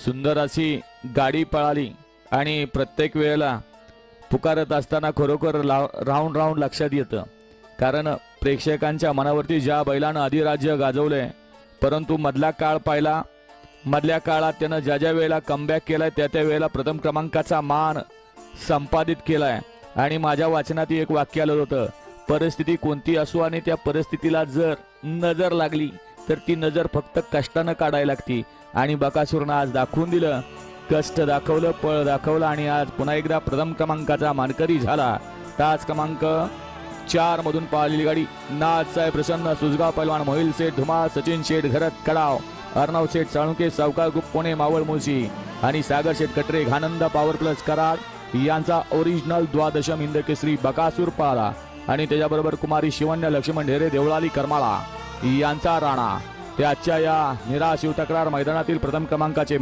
सुंदर अशी गाडी पळाली आणि प्रत्येक वेळेला पुकारत असताना खरोखर राऊंड राऊंड लक्षात येतं, कारण प्रेक्षकांच्या मनावरती ज्या बैलानं अधिराज्य गाजवलंय, परंतु मधला काळ पाहिला, मधल्या काळात त्यानं ज्या ज्या वेळेला कमबॅक केलाय त्या त्या वेळेला प्रथम क्रमांकाचा मान संपादित केलाय। आणि माझ्या वाचनात एक वाक्य आलं होतं, परिस्थिती कोणती असो आणि त्या परिस्थितीला जर नजर लागली तर ती नजर फक्त कष्टानं काढायला लागती। आणि बकासूरनं आज दाखवून दिलं, कष्ट दाखवलं, पळ दाखवलं आणि आज पुन्हा एकदा प्रथम क्रमांकाचा मानकरी झाला। तास क्रमांक 4 मधून पाहिलेली गाडी नाथसाहेब प्रसन्न, सुजगाव पैलवान, मोहिल शेठ धुमाळ, सचिन शेठ घरत कडाव, अर्णव शेठ साळुंके, सावकार ग्रुप पुणे, मावळ मुळशी आणि सागर शेठ कटरे, घानंद पॉवर प्लस कराड यांचा ओरिजिनल द्वादशम हिंद केसरी बकासूर पाला। आणि त्याच्याबरोबर कुमारी शिवन्य, लक्ष्मण ढेरे, देवळाली करमाळा यांचा राणा। ते आजच्या या निराश तक्रार मैदानातील प्रथम क्रमांकाचे